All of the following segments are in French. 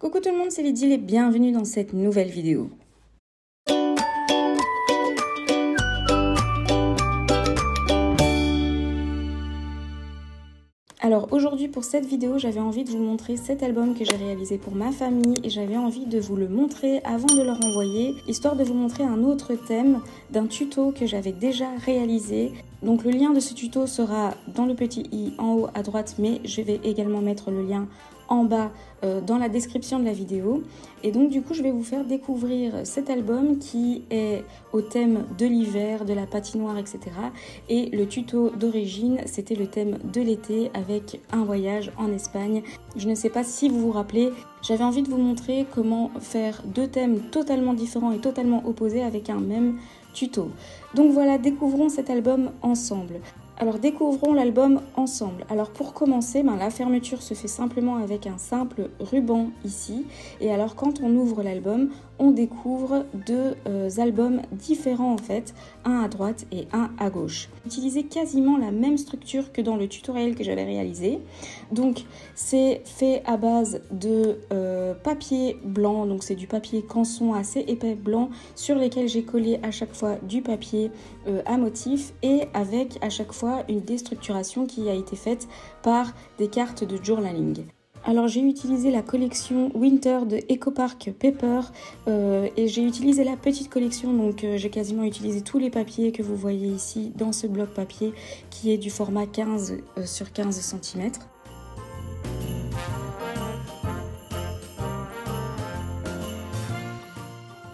Coucou tout le monde, c'est Lydie et bienvenue dans cette nouvelle vidéo. Alors aujourd'hui pour cette vidéo, j'avais envie de vous montrer cet album que j'ai réalisé pour ma famille et j'avais envie de vous le montrer avant de leur envoyer, histoire de vous montrer un autre thème d'un tuto que j'avais déjà réalisé. Donc le lien de ce tuto sera dans le petit i en haut à droite, mais je vais également mettre le lien en bas dans la description de la vidéo. Et donc du coup je vais vous faire découvrir cet album qui est au thème de l'hiver, de la patinoire, etc. Et le tuto d'origine c'était le thème de l'été avec un voyage en Espagne. Je ne sais pas si vous vous rappelez, j'avais envie de vous montrer comment faire deux thèmes totalement différents et totalement opposés avec un même tuto. Donc voilà, découvrons cet album ensemble. Alors découvrons l'album ensemble. Alors pour commencer, la fermeture se fait simplement avec un simple ruban ici. Et alors quand on ouvre l'album, on découvre deux albums différents en fait, un à droite et un à gauche. Utilisez quasiment la même structure que dans le tutoriel que j'avais réalisé. Donc c'est fait à base de papier blanc, donc c'est du papier canson assez épais blanc sur lesquels j'ai collé à chaque fois du papier à motif et avec à chaque fois une déstructuration qui a été faite par des cartes de journaling. Alors j'ai utilisé la collection Winter de Ecopark Paper et j'ai utilisé la petite collection, donc j'ai quasiment utilisé tous les papiers que vous voyez ici dans ce bloc papier qui est du format 15 sur 15 cm.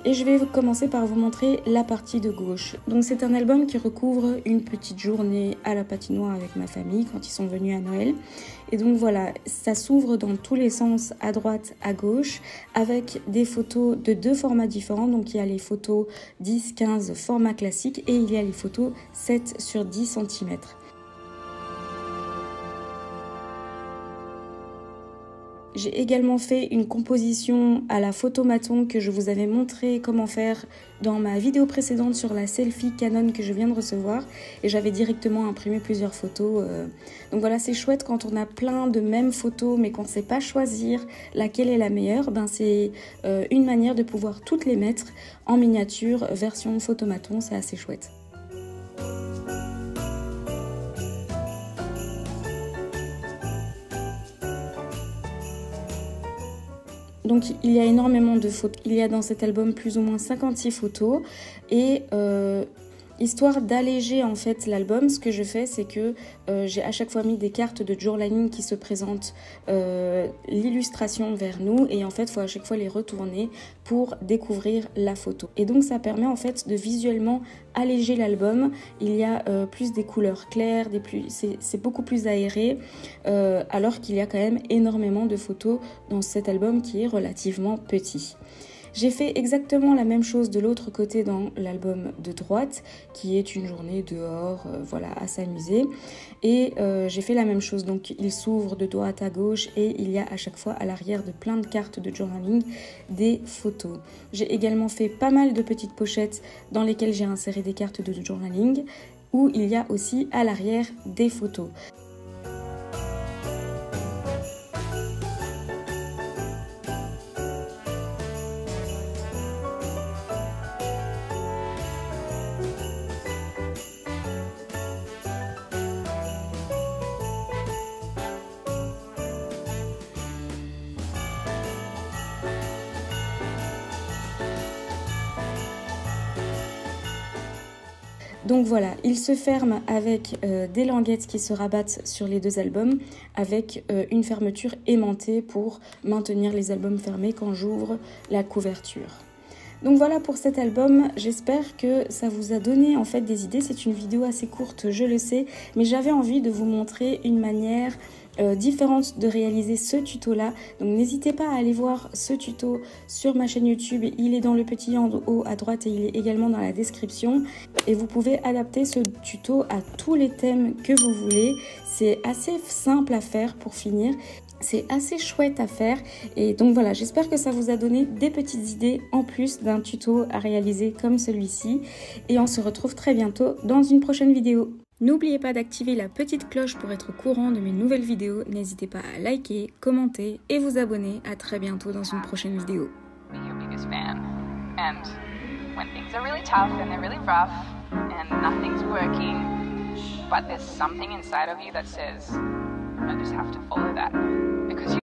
Et je vais commencer par vous montrer la partie de gauche. Donc c'est un album qui recouvre une petite journée à la patinoire avec ma famille quand ils sont venus à Noël. Et donc voilà, ça s'ouvre dans tous les sens, à droite, à gauche, avec des photos de deux formats différents. Donc il y a les photos 10-15 format classique et il y a les photos 7 sur 10 cm. J'ai également fait une composition à la photomaton que je vous avais montré comment faire dans ma vidéo précédente sur la selfie Canon que je viens de recevoir. Et j'avais directement imprimé plusieurs photos. Donc voilà, c'est chouette quand on a plein de mêmes photos mais qu'on ne sait pas choisir laquelle est la meilleure. C'est une manière de pouvoir toutes les mettre en miniature version photomaton, c'est assez chouette. Donc il y a énormément de photos, il y a dans cet album plus ou moins 56 photos et histoire d'alléger en fait l'album, ce que je fais c'est que j'ai à chaque fois mis des cartes de journaling qui se présentent l'illustration vers nous et en fait il faut à chaque fois les retourner pour découvrir la photo. Et donc ça permet en fait de visuellement alléger l'album. Il y a plus des couleurs claires, c'est beaucoup plus aéré alors qu'il y a quand même énormément de photos dans cet album qui est relativement petit. J'ai fait exactement la même chose de l'autre côté dans l'album de droite, qui est une journée dehors, voilà, à s'amuser. Et j'ai fait la même chose, donc il s'ouvre de droite à gauche et il y a à chaque fois à l'arrière de plein de cartes de journaling des photos. J'ai également fait pas mal de petites pochettes dans lesquelles j'ai inséré des cartes de journaling, où il y a aussi à l'arrière des photos. Donc voilà, il se ferme avec des languettes qui se rabattent sur les deux albums avec une fermeture aimantée pour maintenir les albums fermés quand j'ouvre la couverture. Donc voilà pour cet album, j'espère que ça vous a donné en fait des idées. C'est une vidéo assez courte, je le sais, mais j'avais envie de vous montrer une manière différente de réaliser ce tuto là. Donc n'hésitez pas à aller voir ce tuto sur ma chaîne YouTube, il est dans le petit en haut à droite et il est également dans la description et vous pouvez adapter ce tuto à tous les thèmes que vous voulez. C'est assez simple à faire pour finir. C'est assez chouette à faire et donc voilà, j'espère que ça vous a donné des petites idées en plus d'un tuto à réaliser comme celui-ci et on se retrouve très bientôt dans une prochaine vidéo. N'oubliez pas d'activer la petite cloche pour être au courant de mes nouvelles vidéos. N'hésitez pas à liker, commenter et vous abonner. À très bientôt dans une prochaine vidéo. And when things are really tough and they're really rough and nothing's working, but there's something inside of you that says, I just have to follow that because